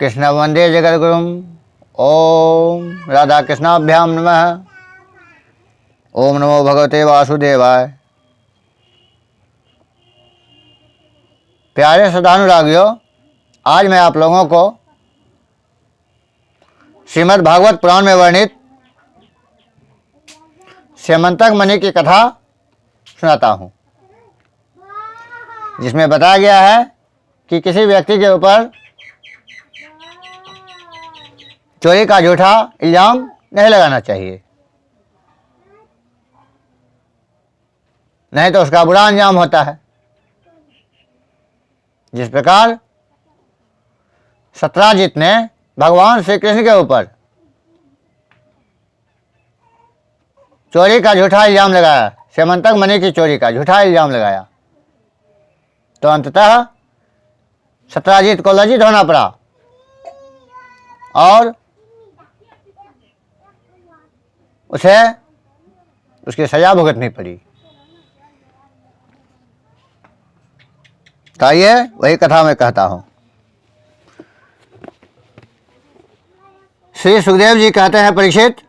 कृष्ण वंदे जगद्गुरुम। ओम राधा कृष्णाभ्याम नमः। ओम नमो भगवते वासुदेवाय। प्यारे श्रद्धानुरागियों, आज मैं आप लोगों को श्रीमद् भागवत पुराण में वर्णित स्यमंतक मणि की कथा सुनाता हूँ, जिसमें बताया गया है कि किसी व्यक्ति के ऊपर चोरी का झूठा इल्जाम नहीं लगाना चाहिए, नहीं तो उसका बुरा अंजाम होता है। जिस प्रकार सत्राजित ने भगवान श्री कृष्ण के ऊपर चोरी का झूठा इल्जाम लगाया, स्यमंतक मणि की चोरी का झूठा इल्जाम लगाया, तो अंततः सत्राजित को लज्जित होना पड़ा और उसे उसकी सजा भुगतनी पड़ी। तो आइए वही कथा मैं कहता हूं। श्री सुखदेव जी कहते हैं, परीक्षित,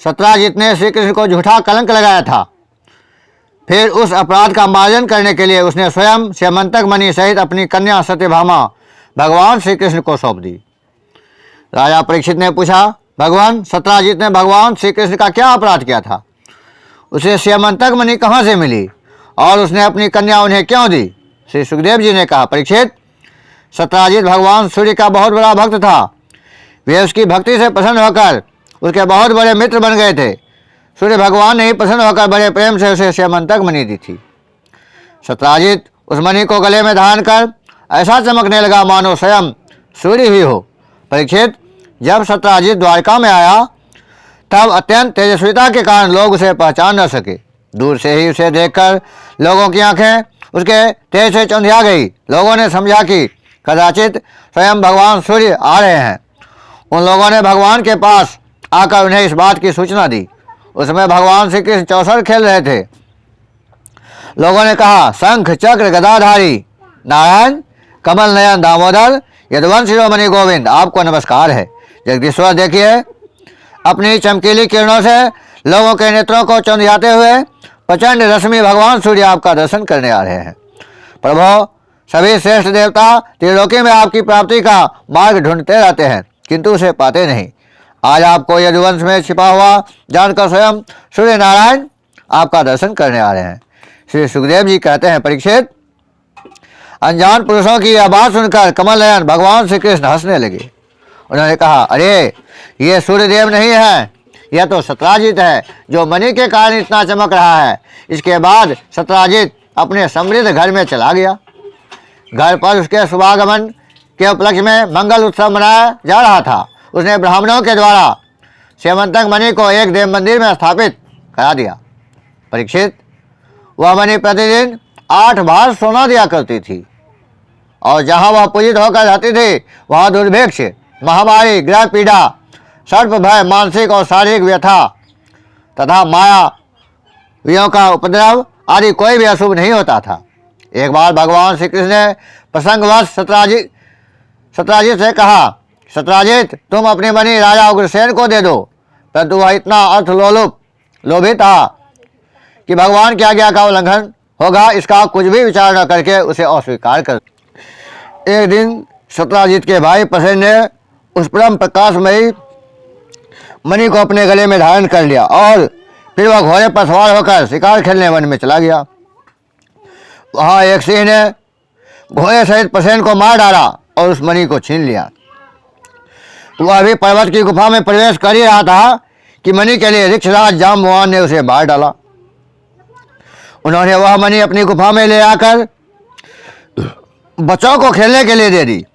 सत्राजित ने श्री कृष्ण को झूठा कलंक लगाया था। फिर उस अपराध का मार्जन करने के लिए उसने स्वयं स्यमंतक मणि सहित अपनी कन्या सत्यभामा भगवान श्री कृष्ण को सौंप दी। राजा परीक्षित ने पूछा, भगवान, सत्राजित ने भगवान श्री कृष्ण का क्या अपराध किया था? उसे स्यमंतक मणि कहाँ से मिली और उसने अपनी कन्या उन्हें क्यों दी? श्री सुखदेव जी ने कहा, परीक्षित, सत्राजित भगवान सूर्य का बहुत बड़ा भक्त था। वे उसकी भक्ति से प्रसन्न होकर उसके बहुत बड़े मित्र बन गए थे। सूर्य भगवान ने ही प्रसन्न होकर बड़े प्रेम से उसे स्यमंतक मणि दी थी। सत्राजित उस मणि को गले में धारण कर ऐसा चमकने लगा मानो स्वयं सूर्य ही हो। परीक्षित, जब सत्राजित द्वारका में आया तब अत्यंत तेजस्विता के कारण लोग उसे पहचान न सके। दूर से ही उसे देखकर लोगों की आंखें उसके तेज से चंधिया गई। लोगों ने समझा कि कदाचित स्वयं भगवान सूर्य आ रहे हैं। उन लोगों ने भगवान के पास आकर उन्हें इस बात की सूचना दी। उसमें भगवान श्री कृष्ण चौसर खेल रहे थे। लोगों ने कहा, शंख चक्र गदाधारी नारायण कमल नयन दामोदर यदुवंश शिरोमणि गोविंद, आपको नमस्कार है। जगदीश्वर, देखिए, अपनी चमकीली किरणों से लोगों के नेत्रों को चंधियाते हुए प्रचंड रश्मि भगवान सूर्य आपका दर्शन करने आ रहे हैं। प्रभु, सभी श्रेष्ठ देवता त्रिलोकी में आपकी प्राप्ति का मार्ग ढूंढते रहते हैं, किंतु उसे पाते नहीं। आज आपको यदुवंश में छिपा हुआ जानकर स्वयं सूर्य नारायण आपका दर्शन करने आ रहे हैं। श्री सुखदेव जी कहते हैं, परीक्षित, अनजान पुरुषों की यह बात सुनकर कमल नयन भगवान श्री कृष्ण हंसने लगे। उन्होंने कहा, अरे, ये सूर्यदेव नहीं है, यह तो सत्राजित है जो मणि के कारण इतना चमक रहा है। इसके बाद सत्राजित अपने समृद्ध घर में चला गया। घर पर उसके शुभागमन के उपलक्ष्य में मंगल उत्सव मनाया जा रहा था। उसने ब्राह्मणों के द्वारा स्यमंतक मणि को एक देव मंदिर में स्थापित करा दिया। परीक्षित, वह मणि प्रतिदिन 8 बार सोना दिया करती थी और जहाँ वह पूजित होकर रहती थी वहाँ दुर्भिक्ष, महामारी, ग्रह पीड़ा, सर्प भय, मानसिक और शारीरिक व्यथा तथा मायावियों का उपद्रव आदि कोई भी अशुभ नहीं होता था। एक बार भगवान श्री कृष्ण ने प्रसंगवश सत्राजित से कहा, सत्राजित, तुम अपनी मणि राजा उग्रसेन को दे दो। परंतु वह इतना लोभी था कि भगवान की आज्ञा का उल्लंघन होगा इसका कुछ भी विचार न करके उसे अस्वीकार कर। एक दिन सत्राजित के भाई प्रसेन ने उस परम प्रकाशमयी मणि को अपने गले में धारण कर लिया और फिर वह घोड़े पर सवार होकर शिकार खेलने वन में चला गया। वहाँ एक सिंह ने घोड़े सहित प्रसेन को मार डाला और उस मणि को छीन लिया। वह अभी पर्वत की गुफा में प्रवेश कर ही रहा था कि मणि के लिए ऋक्षराज जाम्बवान ने उसे मार डाला। उन्होंने वह मणि अपनी गुफा में ले आकर बच्चों को खेलने के लिए दे दी।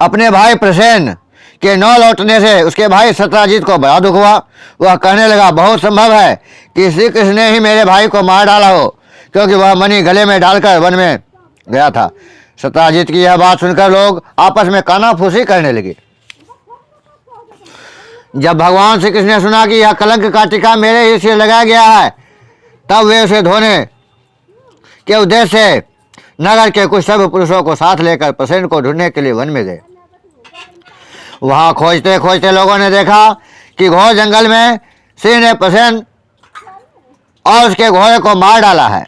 अपने भाई प्रसेन के न लौटने से उसके भाई सत्राजित को बड़ा दुख हुआ। वह कहने लगा, बहुत संभव है कि श्री कृष्ण ने ही मेरे भाई को मार डाला हो, क्योंकि वह मणि गले में डालकर वन में गया था। सत्राजित की यह बात सुनकर लोग आपस में कानाफूसी करने लगे। जब भगवान श्री कृष्ण ने सुना कि यह कलंक का टीका मेरे ही सिर लगाया गया है, तब वे उसे धोने के उद्देश्य से नगर के कुछ सब पुरुषों को साथ लेकर प्रसेन को ढूंढने के लिए वन में गए। वहां खोजते खोजते लोगों ने देखा कि घोर जंगल में सिंह ने प्रसेन और उसके घोड़े को मार डाला है।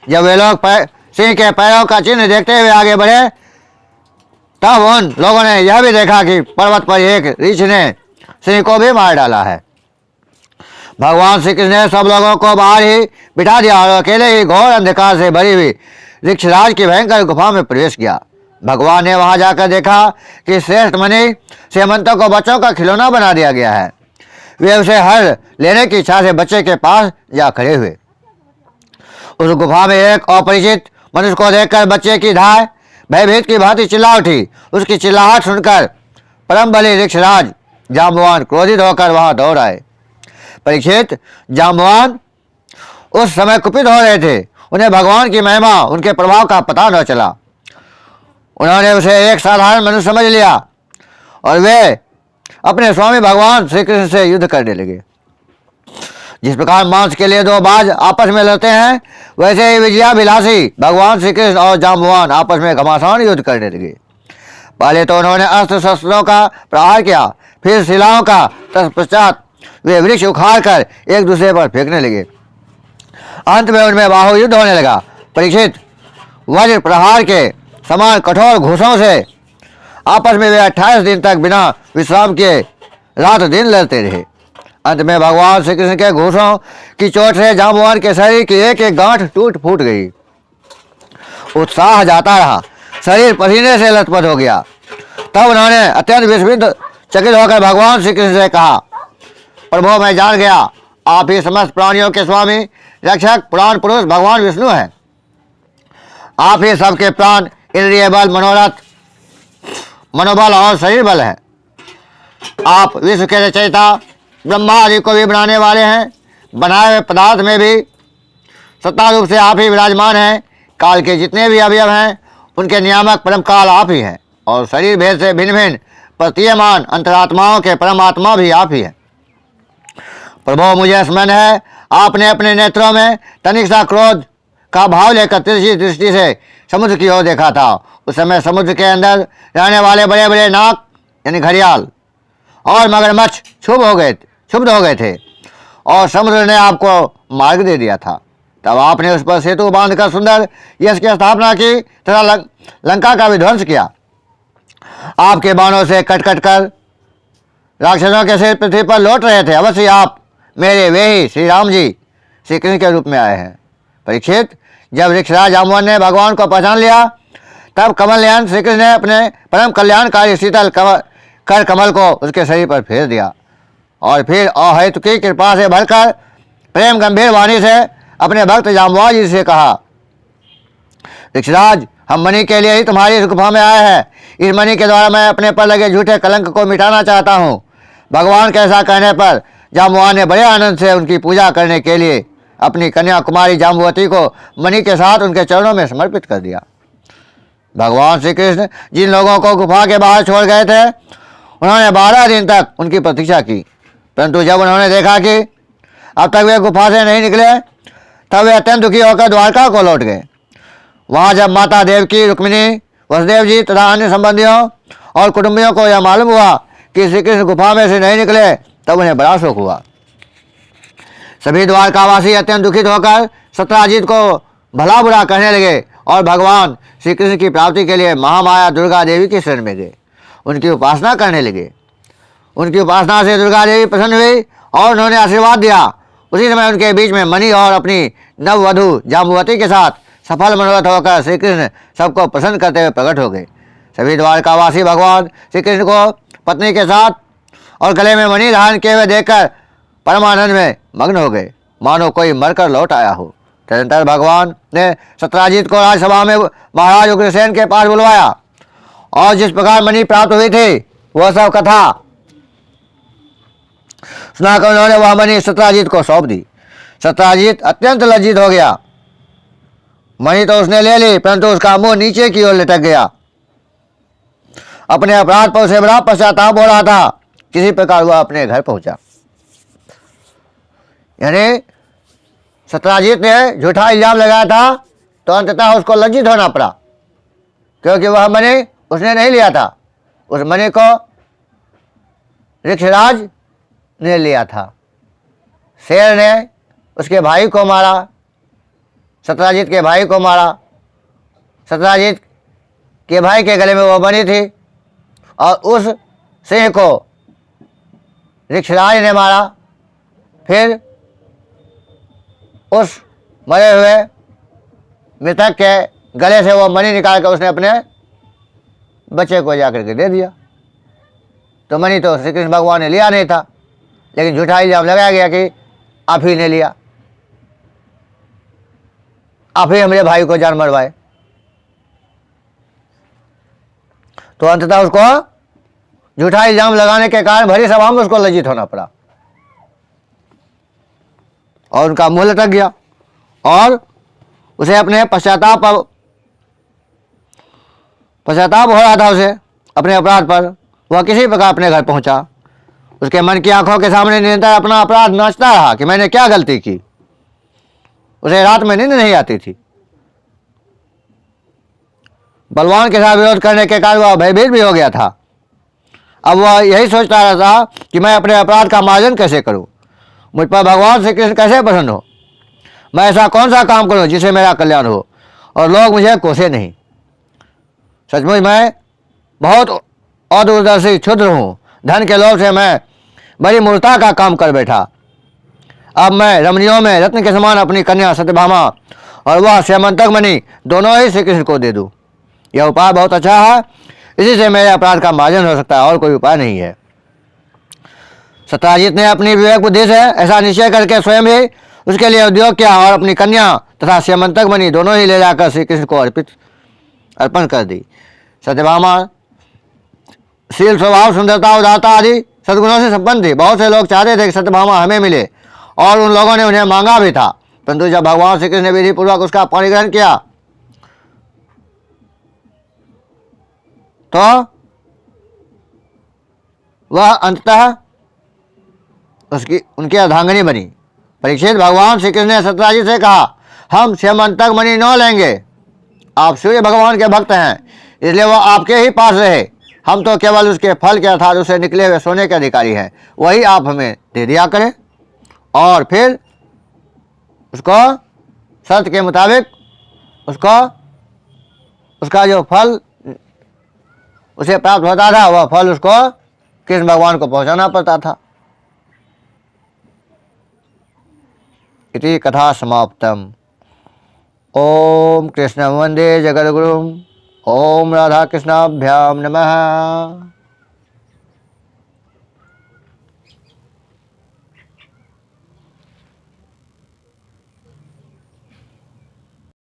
जब वे लोग सिंह के पैरों का चिन्ह देखते हुए आगे बढ़े, तब उन लोगों ने यह भी देखा कि पर्वत पर एक रीछ ने सिंह को भी मार डाला है। भगवान श्री कृष्ण ने सब लोगों को बाहर ही बिठा दिया और अकेले ही घोर अंधकार से भरी हुई ऋक्षराज की भयंकर गुफा में प्रवेश किया। भगवान ने वहां जाकर देखा कि श्रेष्ठ मुनि सेमंतों को बच्चों का खिलौना बना दिया गया है। वे उसे हर लेने की इच्छा से बच्चे के पास जा खड़े हुए। उस गुफा में एक अपरिचित मनुष्य को देखकर बच्चे की धाय भयभीत की भांति चिल्ला उठी। उसकी चिल्लाहट सुनकर परम बली ऋक्षराज जाम्बवान क्रोधित होकर वहां दौड़ आए। परीक्षित, जाम्बवान उस समय कुपित हो रहे थे। उन्हें भगवान की महिमा, उनके प्रभाव का पता न चला। उन्होंने उसे एक साधारण मनुष्य समझ लिया और वे अपने स्वामी भगवान श्री कृष्ण से युद्ध करने लगे। जिस प्रकार मांस के लिए दो बाज आपस में लड़ते हैं, वैसे ही विजयाभिलाषी भगवान श्री कृष्ण और जाम्बवान आपस में घमासान युद्ध करने लगे। पहले तो उन्होंने अस्त्र शस्त्रों का प्रहार किया, फिर शिलाओं का, तत्पश्चात वे वृक्ष उखाड़ कर एक दूसरे पर फेंकने लगे। अंत में उनमें बाहुयुद्ध होने लगा। परीक्षित, वज्र प्रहार के समान कठोर घूसों से आपस में वे 28 दिन तक बिना विश्राम किए रात दिन लड़ते रहे। अंत में भगवान श्री कृष्ण के घूसों की चोट से जाम्बवान के शरीर की एक एक गांठ टूट फूट गई। उत्साह जाता रहा, शरीर पसीने से लथपथ हो गया। तब उन्होंने अत्यंत विस्मित चकित होकर भगवान श्री कृष्ण से कहा, प्रभु, मैं जान गया आप ही समस्त प्राणियों के स्वामी, रक्षक, पुराण पुरुष भगवान विष्णु हैं। आप ही सबके प्राण, इंद्रिय बल, मनोरथ, मनोबल और शरीर बल है। आप विश्व के रचयिता, ब्रह्मा आदि को भी बनाने वाले हैं। बनाए हुए पदार्थ में भी सत्ता रूप से आप ही विराजमान हैं। काल के जितने भी अवयव हैं, उनके नियामक परम काल आप ही हैं और शरीर भेद से भिन्न भिन्न प्रतीयमान अंतरात्माओं के परमात्मा भी आप ही हैं। प्रभु, मुझे स्मरण है आपने अपने नेत्रों में तनिक सा क्रोध का भाव लेकर तिरछी दृष्टि से समुद्र की ओर देखा था। उस समय समुद्र के अंदर रहने वाले बड़े बड़े नाग यानी घड़ियाल और मगरमच्छ क्षुब्ध हो गए थे और समुद्र ने आपको मार्ग दे दिया था। तब आपने उस पर सेतु बांधकर सुंदर यश की स्थापना की तथा लंका का विध्वंस किया। आपके बाणों से कट कट कर राक्षसों के सिर पृथ्वी पर लौट रहे थे। अवश्य आप मेरे वे ही श्री राम जी श्री कृष्ण के रूप में आए हैं। परीक्षित, जब ऋक्षराज जाम्बवान ने भगवान को पहचान लिया, तब कमल नयन श्री कृष्ण ने अपने परम कल्याणकारी शीतल कर कमल को उसके शरीर पर फेर दिया और फिर अहेतु की कृपा से भरकर प्रेम गंभीर वाणी से अपने भक्त जाम्बवान जी से कहा, ऋक्षराज, हम मणि के लिए ही तुम्हारी इस गुफा में आए हैं। इस मणि के द्वारा मैं अपने पर लगे झूठे कलंक को मिटाना चाहता हूँ। भगवान के ऐसा कहने पर जाम्बवान ने बड़े आनंद से उनकी पूजा करने के लिए अपनी कन्या कुमारी जाम्बवती को मणि के साथ उनके चरणों में समर्पित कर दिया। भगवान श्री कृष्ण जिन लोगों को गुफा के बाहर छोड़ गए थे, उन्होंने 12 दिन तक उनकी प्रतीक्षा की, परंतु जब उन्होंने देखा कि अब तक वे गुफा से नहीं निकले, तब वे अत्यंत दुखी होकर द्वारका को लौट गए। वहाँ जब माता देवकी, रुक्मिणी, वसुदेव जी तथा अन्य संबंधियों और कुटुंबियों को यह मालूम हुआ कि श्री कृष्ण गुफा में से नहीं निकले, तब उन्हें बड़ा शोक हुआ। सभी द्वारकावासी अत्यंत दुखित होकर सत्राजित को भला बुरा कहने लगे और भगवान श्री कृष्ण की प्राप्ति के लिए महामाया दुर्गा देवी की शरण में गए, उनकी उपासना करने लगे। उनकी उपासना से दुर्गा देवी प्रसन्न हुई और उन्होंने आशीर्वाद दिया। उसी समय उनके बीच में मणि और अपनी नववधू जाम्बवती के साथ सफल मनोरथ होकर श्री कृष्ण सबको प्रसन्न करते हुए प्रकट हो गए। सभी द्वारकावासी भगवान श्री कृष्ण को पत्नी के साथ और गले में मणि धारण किए हुए देखकर परमानंद में मग्न हो गए, मानो कोई मरकर लौट आया हो। तदनंतर भगवान ने सत्राजित को राजसभा में महाराज उग्रसेन के पास बुलवाया और जिस प्रकार मणि प्राप्त हुई थी वह सब कथा सुनाकर उन्होंने वह मणि सत्राजित को सौंप दी। सत्राजित अत्यंत लज्जित हो गया। मणि तो उसने ले ली, परंतु उसका मुंह नीचे की ओर लटक गया। अपने अपराध पर उसे बड़ा पश्चाताप हो रहा था। किसी प्रकार वह अपने घर पहुंचा। यानी सत्राजित ने झूठा इल्जाम लगाया था, तो अंततः उसको लज्जित होना पड़ा, क्योंकि वह मणि उसने नहीं लिया था। उस मणि को ऋक्षराज ने लिया था। शेर ने उसके भाई को मारा, सत्यजित के भाई को मारा। सत्यजित के भाई के गले में वो मणि थी और उस सिंह को ऋक्षराज ने मारा। फिर उस मरे हुए मृतक के गले से वो मणि निकाल कर उसने अपने बच्चे को जाकर के दे दिया। तो मणि तो श्री कृष्ण भगवान ने लिया नहीं था, लेकिन झूठा इल्जाम लगाया गया कि आप ही ने लिया, आप ही हमारे भाई को जान मरवाए। तो अंततः उसको झूठा इल्जाम लगाने के कारण भरी सभा में उसको लज्जित होना पड़ा और उनका मुंह लटक गया और उसे अपने पश्चाताप हो रहा था उसे अपने अपराध पर। वह किसी प्रकार अपने घर पहुंचा। उसके मन की आंखों के सामने निरंतर अपना अपराध नाचता रहा कि मैंने क्या गलती की। उसे रात में नींद नहीं आती थी। बलवान के साथ विरोध करने के कारण वह भयभीत भी हो गया था। अब वह यही सोचता रहता कि मैं अपने अपराध का मार्जन कैसे करूं, मुझ पर भगवान श्री कृष्ण कैसे प्रसन्न हो, मैं ऐसा कौन सा काम करूं जिससे मेरा कल्याण हो और लोग मुझे कोसे नहीं। सचमुच मैं बहुत अदूरदर्शी क्षुद्र हूँ। धन के लोभ से मैं बड़ी मूर्खता का काम कर बैठा। अब मैं रमणियों में रत्न के समान अपनी कन्या सत्यभामा और वह श्यामंतक मणि दोनों ही श्री कृष्ण को दे दूँ। यह उपाय बहुत अच्छा है, इसी से मेरे अपराध का मार्जन हो सकता है और कोई उपाय नहीं है। सत्यजित ने अपनी विवेक बुद्धि से ऐसा निश्चय करके स्वयं ही उसके लिए उद्योग किया और अपनी कन्या तथा श्यामंतक मणि दोनों ही ले जाकर श्री कृष्ण को अर्पण कर दी। सत्यभामा शील, स्वभाव, सुंदरता, उदारता आदि सद्गुणों से संपन्न थी। बहुत से लोग चाहते थे कि सत्यभामा हमें मिले और उन लोगों ने उन्हें मांगा भी था, परंतु जब भगवान श्री कृष्ण ने विधि पूर्वक उसका परिग्रहण किया तो वह अंततः उनकी अर्धांगिनी बनी। परीक्षित, भगवान श्री कृष्ण ने सत्यजित से कहा, हम श्यामंतक मणि न लेंगे। आप सूर्य भगवान के भक्त हैं, इसलिए वह आपके ही पास रहे। हम तो केवल उसके फल के अर्थात उसे निकले हुए सोने के अधिकारी हैं, वही आप हमें दे दिया करें और फिर उसको शर्त के मुताबिक उसका जो फल उसे प्राप्त होता था वह फल उसको कृष्ण भगवान को पहुंचाना पड़ता था। इति कथा समाप्तम। ओम कृष्ण वंदे जगद्गुरुम। ओम राधा कृष्णाभ्याम नमः।